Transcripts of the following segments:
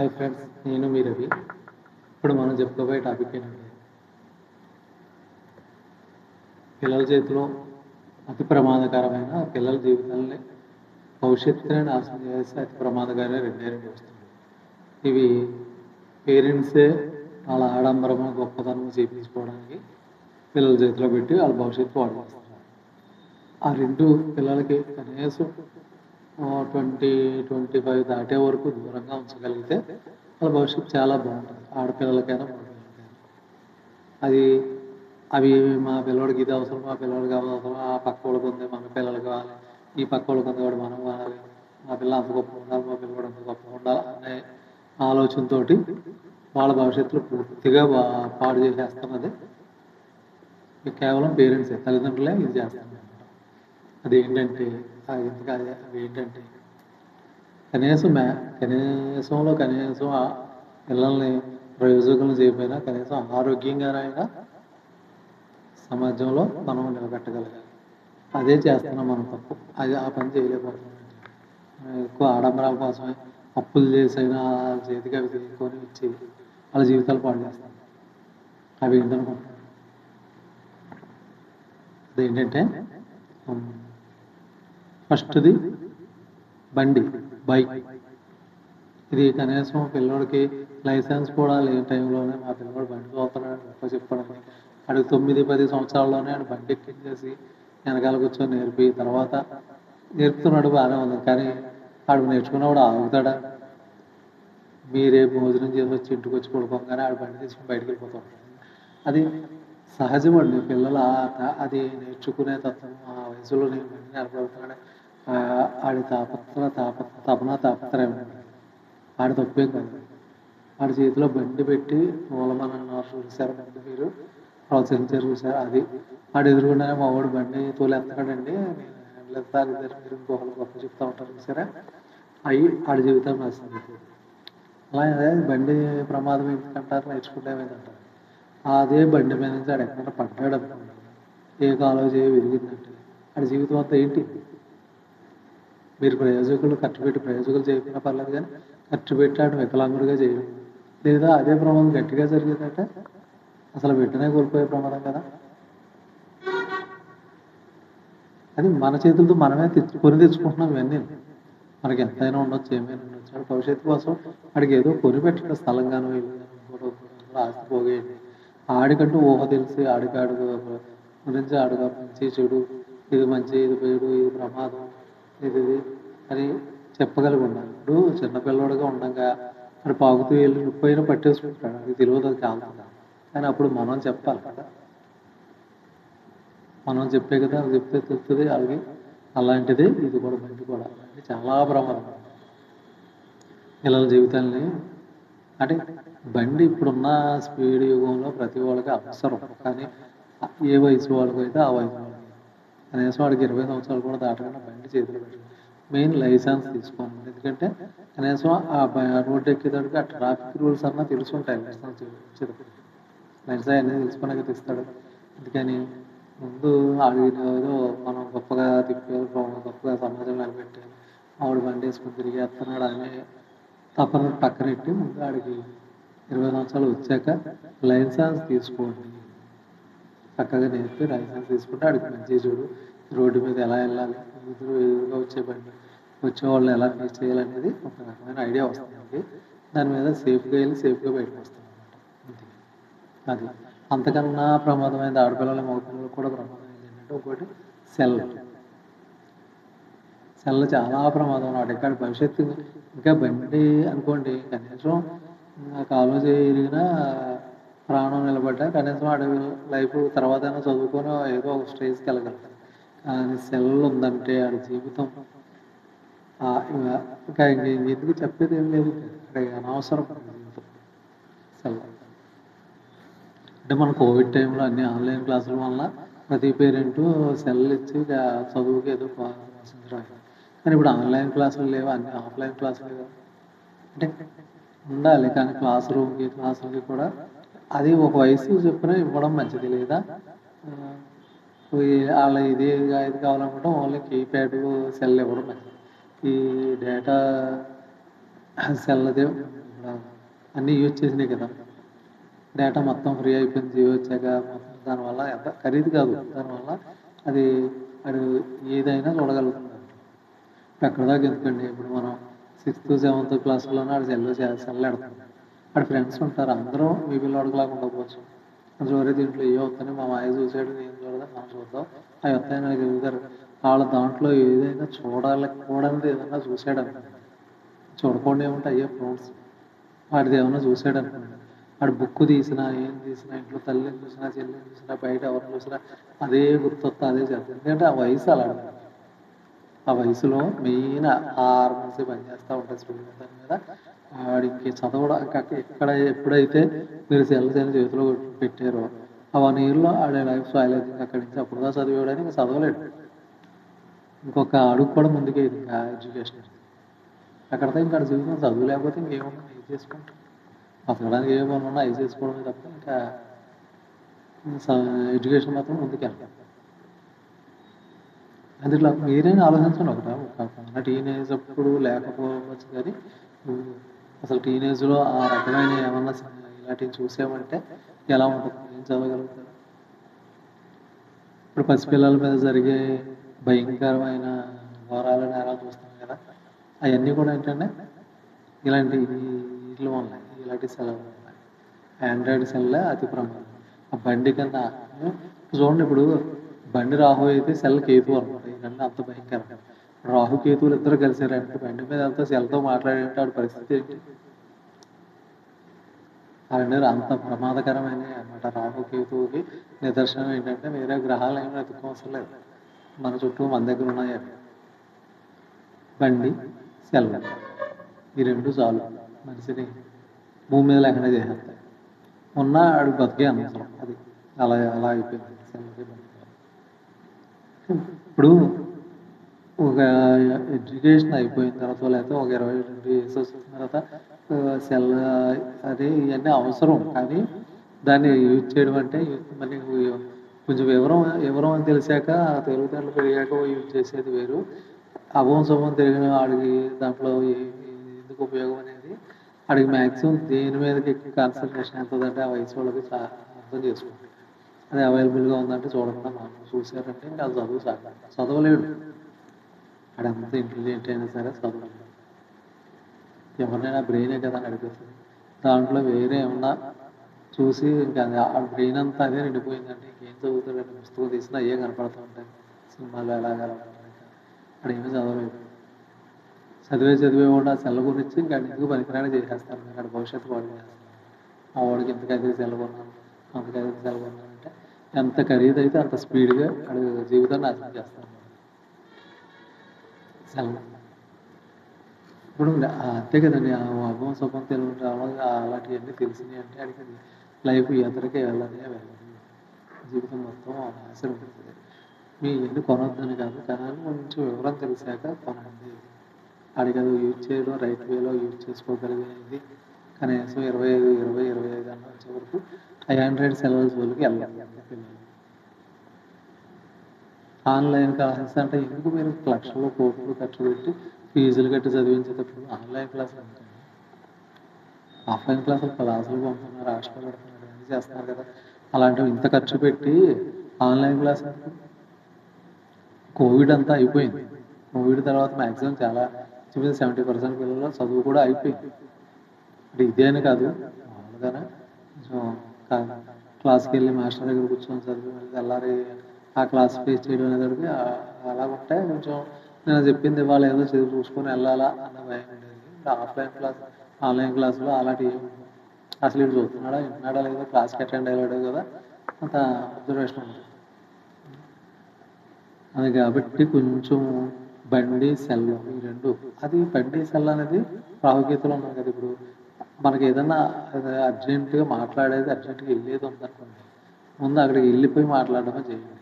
Hi friends, నేను మీ రవి. ఇప్పుడు మనం చెప్పుకోబోయే టాపిక్ ఏంటంటే పిల్లల చేతిలో అతి ప్రమాదకరమైన పిల్లల జీవితాలని భవిష్యత్తుని నాశనం చేసే అతి ప్రమాదకరమైన రెండు వస్తువులు. ఇవి పేరెంట్సే వాళ్ళ ఆడంబరము గొప్పతనం చూపించుకోవడానికి పిల్లల చేతిలో పెట్టి వాళ్ళ భవిష్యత్తు పాడు చేస్తున్నారు. ఆ రెండు పిల్లలకి కనీసం 20-25 దాటే వరకు దూరంగా ఉంచగలిగితే వాళ్ళ భవిష్యత్తు చాలా బాగుంటుంది. ఆడపిల్లలకైనా మగపిల్లలకైనా. అది అవి మా పిల్లోడికి ఇది అవసరం, మా పిల్లోడికి అది అవసరం, ఆ పక్క వాళ్ళకి ఉంది మన పిల్లలకి కావాలి, ఈ పక్క వాళ్ళకి ఉంది కూడా మనం కావాలి, మా పిల్ల అంత గొప్పగా ఉండాలి, మా పిల్లోడు అంత గొప్పగా ఉండాలి అనే ఆలోచనతోటి వాళ్ళ భవిష్యత్తులో పూర్తిగా పాడు చేసేస్తున్నది కేవలం పేరెంట్సే, తల్లిదండ్రులే ఇది చేస్తున్నారు. అదేంటంటే అవి ఏంటంటే కనీసం ఆ పిల్లల్ని ప్రయోజకులను చేయకపోయినా కనీసం ఆరోగ్యంగానైనా సమాజంలో మనం నిలబెట్టగలగాలి. అదే చేస్తున్నాం మనం తప్పు. ఆ పని చేయలేకపోతున్నాం. ఎక్కువ ఆడంబరాల కోసమే అప్పులు చేసైనా చేతికి అవి తీసుకొని ఇచ్చి వాళ్ళ జీవితాలు పాడు చేస్తాం. అవి ఏంటనుకుంటున్నాం? అదేంటంటే ఫస్ట్ది బండి, బైక్. ఇది కనీసం పిల్లోడికి లైసెన్స్ కూడా లేని టైంలోనే మా పిల్లోడు బండి తోలుతున్నాడని గొప్ప చెప్పడానికి, ఆడికి 9-10 సంవత్సరాల్లోనే ఆడు బండి ఎక్కించేసి వెనకాల కూర్చొని తర్వాత నేర్పుతున్నాడు, బాగానే ఉంది. కానీ ఆడు నేర్చుకున్నప్పుడు ఆగుతాడా? మీరే భోజనం చేసి వచ్చి ఇంటికి వచ్చి పడుకోగానే ఆడు బండి తీసుకుని బయటకు వెళ్ళిపోతాడు. అది సహజమండి. పిల్లలు అది నేర్చుకునే తత్వం ఆ వయసులో నేను బండి నడపగలుగుతున్నాడు. ఆడి తాపత్రయం ఆడి తప్పేం కాదు. ఆడి చేతిలో బండి పెట్టి తోలమన్నారు చూసారు, బండి మీరు ప్రోత్సహించారు చూసారు. అది ఆడు ఎదురుకుండానే మా వాడు బండి తోలేస్తాడండి, నేను వెళ్తాను మీరు ఇంకొకరు గొప్ప చెప్తా ఉంటారు చూసారా, అవి ఆడి జీవితం నడుస్తుంది. అలాగే బండి ప్రమాదం ఎందుకంటారు, నేర్చుకుంటామేంటంటారు. అదే బండి మీద నుంచి ఆడు ఎక్కడ పడ్డాడు అనుకోండి, ఏ కాలో విరిగిందంటే ఆడి జీవితం అంతా ఏంటి? మీరు ప్రయోజకులు చేయకుండా పర్లేదు, కానీ ఖర్చు పెట్టాడు వికలాంగుడిగా చేయడం. లేదా అదే ప్రమాదం గట్టిగా జరిగిందంటే అసలు వెంటనే కోల్పోయే ప్రమాదం కదా. అది మన చేతులతో మనమే కొని తెచ్చుకుంటున్నాం. ఇవన్నీ మనకి ఎంతైనా ఉండొచ్చు, ఏమైనా ఉండొచ్చు. ఆడు భవిష్యత్తు కోసం ఆడికి ఏదో కొని పెట్టడం, స్థలంగానో ఇల్లుగానో ఆస్తి పోగేయండి. ఆడికంటూ ఊహ తెలిసి ఆడికాడు గురించి ఆడుగా మంచి చెడు, ఇది మంచి, ఇది పేడు, ఇది ప్రమాదం, ఇది అని చెప్పగలిగి ఉండాలి. ఇప్పుడు చిన్నపిల్లవాడిగా ఉండగా అది పాకుతూ వెళ్ళి నొప్పైనా పట్టేసుకుంటాడు, అది తెలియదు, అది కాలుతుంది. కానీ అప్పుడు మనం చెప్పాలి కదా, మనం చెప్పే కదా, అది చెప్తే తెలుస్తుంది అలాగే. అలాంటిదే ఇది కూడా, బండి కూడా చాలా ప్రమాదం పిల్లల జీవితాన్ని. అంటే బండి ఇప్పుడున్న స్పీడ్ యుగంలో ప్రతి వాళ్ళకి అవసరం. కానీ ఏ వయసు వాళ్ళకి అయితే ఆ వయసు వాళ్ళకి, కనీసం వాడికి 20 సంవత్సరాలు కూడా దాటకుండా బండి చేతిలో పెట్టాలి. మెయిన్ లైసెన్స్ తీసుకోండి. ఎందుకంటే కనీసం ఆ రోడ్డు ఎక్కేదానికి ఆ ట్రాఫిక్ రూల్స్ అన్నా తెలుసుంటాయి. లైసెన్స్ అనేది తెలుసుకున్నాక తీస్తాడు. అందుకని ముందు ఏదో మనం గొప్పగా తిప్పారు, గొప్పగా సమాజం నిలబెట్టారు, ఆవిడ బండి వేసుకుని తిరిగేస్తున్నాడు అనే తపన పక్కనెట్టి ముందు ఆడికి 20 సంవత్సరాలు వచ్చాక లైసెన్స్ తీసుకోండి. చక్కగా నేర్పి లైసెన్స్ తీసుకుంటే ఆడికి మంచి చూడు, రోడ్డు మీద ఎలా వెళ్ళాలి, ఎదురుగా వచ్చే వాళ్ళని ఎలా ఫేస్ చేయాలనేది ఒక రకమైన ఐడియా వస్తుంది. దాని మీద సేఫ్గా వెళ్ళి సేఫ్గా బయటకు వస్తుంది అన్నమాట. అది అంతకన్నా ప్రమాదమైనది ఆడపిల్లలు మగపిల్లలు కూడా ప్రమాదమైంది ఏంటంటే ఒకటి సెల్ చాలా ప్రమాదం అన్నమాట. ఇక్కడ భవిష్యత్తు ఇంకా బండి అనుకోండి, కనీసం కాలు జరిగినా ప్రాణం నిలబడ్డా కనీసం వాడి లైఫ్ తర్వాత అయినా చదువుకొని ఏదో ఒక స్టేజ్కి వెళ్ళగలుగుతాడు. కానీ సెల్ ఉందంటే ఆడి జీవితం ఇంకా ఎందుకు చెప్పేది ఏం లేదు, అనవసరం జీవితం సెల్. అంటే మన కోవిడ్ టైంలో అన్ని ఆన్లైన్ క్లాసుల వల్ల ప్రతి పేరెంటు సెల్ ఇచ్చి చదువుకి ఏదో ఆశించడం. కానీ ఇప్పుడు ఆన్లైన్ క్లాసులు లేవు, అన్ని ఆఫ్లైన్ క్లాసులు లేవు. అంటే ఉండాలి, కానీ క్లాసులకి కూడా అది ఒక వయసు చెప్పిన ఇవ్వడం మంచిది. లేదా వాళ్ళ ఇది కావాలనుకుంటే ఓన్లీ కీప్యాడ్ సెల్ ఇవ్వడం మంచిది. ఈ డేటా సెల్ది ఇక్కడ అన్నీ యూజ్ చేసినాయి కదా. డేటా మొత్తం ఫ్రీ అయిపోయింది జియో వచ్చాక. మొత్తం దానివల్ల ఎంత ఖరీదు కాదు, దానివల్ల అది అది ఏదైనా చూడగలుగుతున్నారు. ఎక్కడ దాకా ఎందుకండి, ఇప్పుడు మనం 6th 7th క్లాస్లోనే ఆడు సెల్ ఎడతాం. ఆడ ఫ్రెండ్స్ ఉంటారు, అందరూ మీ పిల్లవాడికి ఉండకపోవచ్చు. చూడే దీంట్లో ఏ వస్తాయి, మా మాయ చూసాడు నేను చూడదా, మనం చూద్దాం, అవి వస్తాయని నాకు చెబుతారు. వాళ్ళ దాంట్లో ఏదైనా చూడనిది ఏదైనా చూసాడు అనుకోండి, చూడకుండా ఏముంటే అయ్యే ఫోన్స్, వాడిది ఏమైనా చూసాడు అనుకోండి, వాడు బుక్ తీసినా ఏం తీసినా, ఇంట్లో తల్లిని చూసినా చెల్లిని చూసినా బయట ఎవరిని చూసినా అదే గుర్తొస్తా అదే చేస్తాం. ఎందుకంటే ఆ వయసు అలా, ఆ వయసులో మెయిన్ హార్మోన్స్ పనిచేస్తూ ఉంటాయి స్టూడెంట్ దాని మీద. వాడికి చదవడం ఎక్కడ ఎప్పుడైతే మీరు సెల్ చేతిలో పెట్టారో ఆ 1 yearలో ఆడే లైఫ్ స్పాయిల్ అవుతుంది. అక్కడి నుంచి అప్పుడుదా చదివేయడానికి ఇంకా చదవలేడు, ఇంకొక అడుగు కూడా ముందుకే ఇంకా ఎడ్యుకేషన్ అక్కడితో ఇంకా జీవితం. చదువు లేకపోతే ఇంకేమన్నా ఇది చేసుకుంటాం, బతకడానికి ఏ పనులు ఉన్నా అవి చేసుకోవడమే తప్ప ఇంకా ఎడ్యుకేషన్ మాత్రం ముందుకెళ్తాం. అందులో మీరైనా ఆలోచించండి, ఒక టీనేజ్ అప్పుడు లేకపోవచ్చు కానీ అసలు టీనేజ్లో ఆ రకమైన ఏమన్నా ఇలాంటివి చూసామంటే ఎలా ఉంటుంది, ఏం చదవగలుగుతారు. ఇప్పుడు పసిపిల్లల మీద జరిగే భయంకరమైన ఘోరాలు నేరాలు చూస్తున్నాం కదా, అవన్నీ కూడా ఏంటంటే ఇలాంటి వీటిలో ఉన్నాయి, ఇలాంటి సెలవులు ఉన్నాయి. ఆండ్రాయిడ్ సెల్లే అతి ప్రమాదం. ఆ బండి కింద చూడండి, ఇప్పుడు బండి రాహు అయితే సెల్ కేతు అనమాట. ఈ రెండు అంత భయంకరం. రాహు కేతువులు ఇద్దరు కలిసారంటే బండి మీద వెళ్తే సెల్తో మాట్లాడేంటే ఆవిడ పరిస్థితి ఏంటి, ఆ రెండు అంత ప్రమాదకరమైన అనమాట. రాహు కేతువుకి నిదర్శనం ఏంటంటే వేరే గ్రహాలు ఏమైనా వెతుక్కోవసరం లేదు, మన చుట్టూ మన దగ్గర ఉన్నాయి. బండి సెల్ ఈ రెండు చాలు మనిషిని భూమి మీద లేకుండా చేసేస్తాయి. ఉన్న ఆడు బతికే అనవసరం, అది అలా అలా అయిపోయింది సెల్కి. ఇప్పుడు ఒక ఎడ్యుకేషన్ అయిపోయిన తర్వాత లేకపోతే ఒక 20-20 years వచ్చిన తర్వాత సెల్ అది ఇవన్నీ అవసరం, కానీ దాన్ని యూజ్ చేయడం అంటే మళ్ళీ కొంచెం వివరం అని తెలిసాక తెలివితేటలు పెరిగాక యూజ్ చేసేది వేరు. అభం శుభం తిరిగిన వాడికి దాంట్లో ఎందుకు ఉపయోగం అనేది వాడికి మ్యాక్సిమం దేని మీదకి కాన్సన్ట్రేషన్ అవుతుందంటే ఆ వయసు వాళ్ళకి అర్థం చేసుకుంటారు. అది అవైలబుల్గా ఉందంటే చూడకుండా మనం చూసారంటే ఇంకా చదవలేడు. వాడు ఎంత ఇంటెలిజెంట్ అయినా సరే చదవలేడు. ఎవరినైనా బ్రెయినే కదా నడిపిస్తుంది, దాంట్లో వేరే ఏమన్నా చూసి ఇంకా ఆ బ్రెయిన్ అంతా అదే నిండిపోయిందంటే ఇంకేం చదువుతాడంటే పుస్తకం తీసినా అయ్యే కనపడుతూ ఉంటాయి. సినిమాలు ఎలాగా అక్కడ ఏమీ చదవలేదు. చదివే కూడా సెల్ గురించి ఇంకా ఎందుకు పనికిరాని చేసేస్తారు, అక్కడ భవిష్యత్తు పాడు చేస్తారు. ఆ వాడికి ఎంతకైతే సెల్ కొన్నాను, అంతకైతే సెల్ కొన్నాను అంటే ఎంత ఖరీదైతే అంత స్పీడ్గా అడు జీవితాన్ని నాశనం చేస్తారు సెల్. ఇప్పుడు అంతే కదండి, అభం శుభం తెలుగు రావాలి అలాంటివన్నీ తెలిసినాయి అంటే అడిగి లైఫ్ ఎదరికి వెళ్ళదు, జీవితం మొత్తం నాశనం ఉంటుంది. మీ ఇల్లు కొనొద్దని కాదు, కానీ కొంచెం వివరం తెలిసాక కొనండి. అడిగి అది యూజ్ చేయడం రైట్ వేలో యూజ్ చేసుకోగలిగేది కనీసం 25 అన్న వచ్చే వరకు ఆ ఆండ్రాయిడ్ సెల్స్ వాళ్ళకి వెళ్ళాలి. పిల్లలు ఆన్లైన్ క్లాసెస్ అంటే ఎందుకు మీరు లక్షలు కోట్లు ఖర్చు పెట్టి ఫీజులు కట్టి చదివించేటప్పుడు ఆన్లైన్ క్లాసులు ఉంటాయి, ఆఫ్లైన్ క్లాసులు క్లాసులు పంపుతున్నారు, హాస్టల్ పెడుతున్నారు, అన్నీ చేస్తున్నారు కదా. అలాంటివి ఇంత ఖర్చు పెట్టి ఆన్లైన్ క్లాస్ కోవిడ్ అంతా అయిపోయింది. కోవిడ్ తర్వాత మ్యాక్సిమం చాలా 70% పిల్లలు చదువు కూడా అయిపోయింది. అంటే ఇదే అని కాదు, మామూలుగానే కొంచెం క్లాస్కి వెళ్ళి మాస్టర్ దగ్గర కూర్చొని చదివి మళ్ళీ తెల్లారి ఆ క్లాస్ ఫేస్ చేయడం అనేది అలా ఉంటే కొంచెం నేను చెప్పింది వాళ్ళు ఏదో చదివి చూసుకొని వెళ్ళాలా అన్న భయం ఉండేది. ఆన్లైన్ క్లాసులో అలాంటివి అసలు ఇటు చూస్తున్నాడా వింటున్నాడా లేదో, క్లాస్కి అటెండ్ అయ్యాడు కదా అంత అబ్జర్వేషన్ ఉంటుంది. అది కాబట్టి కొంచెం బండి సెల్ ఈ రెండు, అది బండి సెల్ అనేది రాహుకేతులు ఉన్నాయి కదా. ఇప్పుడు మనకి ఏదన్నా అర్జెంటుగా మాట్లాడేది అర్జెంటుగా వెళ్ళేది ఉందనుకోండి, ముందు అక్కడికి వెళ్ళిపోయి మాట్లాడడమే చేయండి,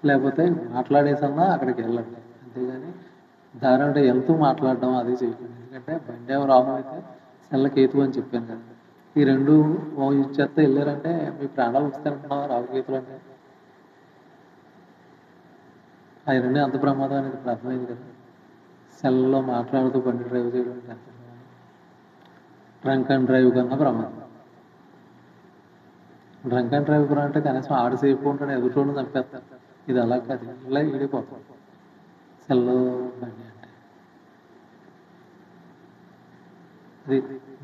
లేకపోతే మాట్లాడేసన్నా అక్కడికి వెళ్ళండి. అంతేగాని దారి అంటే వెళ్తూ మాట్లాడడం అది చేయకండి. ఎందుకంటే బండి ఏమో రాహు అయితే సెల్ల కేతు అని చెప్పాను కదా, ఈ రెండు యూజ్ చేస్తే వెళ్ళారంటే మీ ప్రాణాలు వస్తాయంటున్నావా రాహుకేతులు అంటే. అవి రెండు అంత ప్రమాదం అనేది ఇప్పుడు అర్థమైంది కదా. సెల్లో మాట్లాడుతూ బండి డ్రైవ్ చేయడం అంటే ఎంత ప్రమాదం. డ్రంక్ అండ్ డ్రైవ్ కన్నా ప్రమాదం. డ్రంక్ అండ్ డ్రైవ్ కూడా అంటే కనీసం ఆడు సేఫ్ ఉంటాడు, ఎదుటోడు చంపేస్తారు. ఇది అలా కాదు, ఇలా ఈడిపోతాం సెల్ బండి అంటే. అది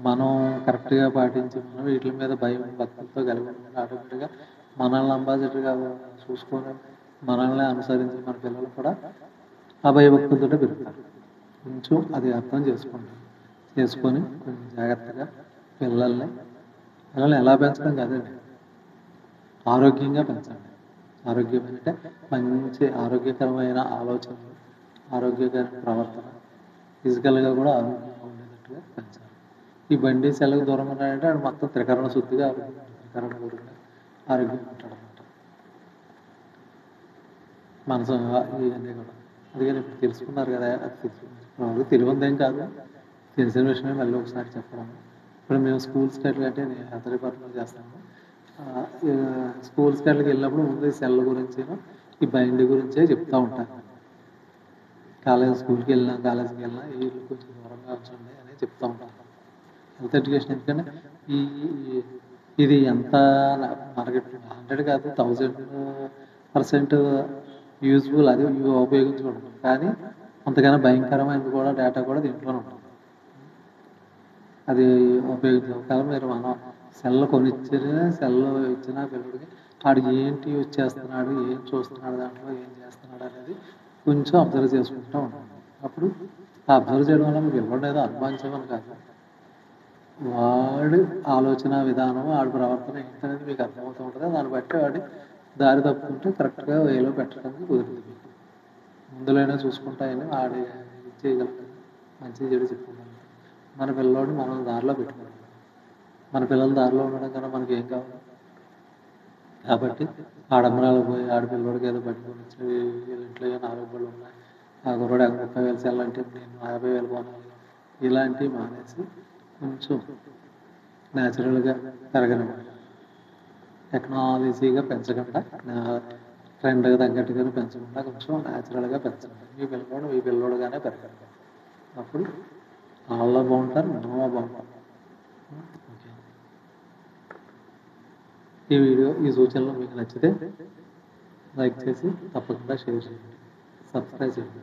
మనం కరెక్ట్గా పాటించి మనం వీటి మీద భయం భక్తులతో కలిగి ఉంటే ఆటోమేటిక్గా మనల్ని అంబాసిడర్గా చూసుకొని మనల్ని అనుసరించి మన పిల్లలు కూడా ఆ భయభక్తులతో పెరుగుతారు. కొంచెం అది అర్థం చేసుకొని కొంచెం జాగ్రత్తగా పిల్లల్ని పిల్లల్ని ఎలా పెంచడం కాదండి, ఆరోగ్యంగా పెంచండి. ఆరోగ్యం అంటే మంచి ఆరోగ్యకరమైన ఆలోచనలు, ఆరోగ్యకరమైన ప్రవర్తన, ఫిజికల్గా కూడా ఆరోగ్యంగా ఉండేటట్టుగా పెంచాలి. ఈ బండి సెల్లకు దూరంగా ఉన్నాడంటే వాడు మొత్తం త్రికరణ శుద్ధిగా త్రికరణ గురిగా ఆరోగ్యంగా ఉంటాడు అనమాట. మనసు ఇవన్నీ కూడా అందుకని ఇప్పుడు తెలుసుకున్నారు కదా, అది తెలుసుకున్నారు తెలియదేం కాదు, తెలిసిన విషయమే మళ్ళీ ఒకసారి చెప్పడం. ఇప్పుడు మేము స్కూల్స్కి అట్లంటే నేను హెల్త్ డిపార్ట్మెంట్ చేస్తాను. స్కూల్స్కి అట్లకి వెళ్ళినప్పుడు ముందు ఈ సెల్ గురించి ఈ బండి గురించే చెప్తూ ఉంటాను. స్కూల్కి వెళ్ళినా కాలేజీకి వెళ్ళినా వీళ్ళు కొంచెం దూరంగా ఉంచండి అని చెప్తూ ఉంటాను. హెల్త్ ఎడ్యుకేషన్ ఎందుకంటే ఈ ఇది ఎంత మనకి 100 కాదు 1000% యూజ్ఫుల్, అది ఉపయోగించుకుంటాం. కానీ అంతకన్నా భయంకరమైనది కూడా డేటా కూడా దీంట్లోనే ఉంటుంది. అది ఉపయోగించాలి. మీరు మనం సెల్ ఇచ్చిన పిల్లడికి వాడు ఏంటి యూజ్ చేస్తున్నాడు, ఏం చూస్తున్నాడు, దాంట్లో ఏం చేస్తున్నాడు అనేది కొంచెం అబ్జర్వ్ చేసుకుంటూ ఉంటాం. అప్పుడు ఆ అబ్జర్వ్ చేయడం వల్ల మీకు పిల్లడు ఏదో అనుమానించమని కాదు, వాడి ఆలోచన విధానం, వాడి ప్రవర్తన ఏంటనేది మీకు అర్థమవుతూ ఉంటుంది. దాన్ని బట్టి వాడి దారి తప్పుకుంటే కరెక్ట్గా వేలో పెట్టడానికి కుదురుతుంది. మీకు ముందులోనే చూసుకుంటాయని వాడి చేయగలుగుతాం, మంచి చెడు చెప్పుకుంటాం. మన పిల్లోడిని మనం దారిలో పెట్టుకోవాలి. మన పిల్లలు దారిలో ఉండడం కన్నా మనకి ఏం కావాలి. కాబట్టి ఆడంబరాలు పోయి ఆడపిల్లోడికి ఏదో పట్టుకొని వచ్చి వీళ్ళ ఇంట్లో ఏదో 4 బళ్ళు ఉన్నాయి, ఆ కుర్రోడు 30,000 సెల్లంటే నేను 50,000 కొనాలి, ఇలాంటివి మానేసి కొంచెం న్యాచురల్గా పెరగనివ్వండి. టెక్నాలజీగా పెంచకుండా, ట్రెండ్గా తగ్గట్టుగా పెంచకుండా కొంచెం న్యాచురల్గా పెంచండి. మీ పిల్లోడుగానే పెరగండి. అప్పుడు వాళ్ళు బాగుంటారు, మనము బాగుంటాం. ఓకే, ఈ సూచనలు మీకు నచ్చితే లైక్ చేసి తప్పకుండా షేర్ చేయండి, సబ్స్క్రైబ్ చేయండి.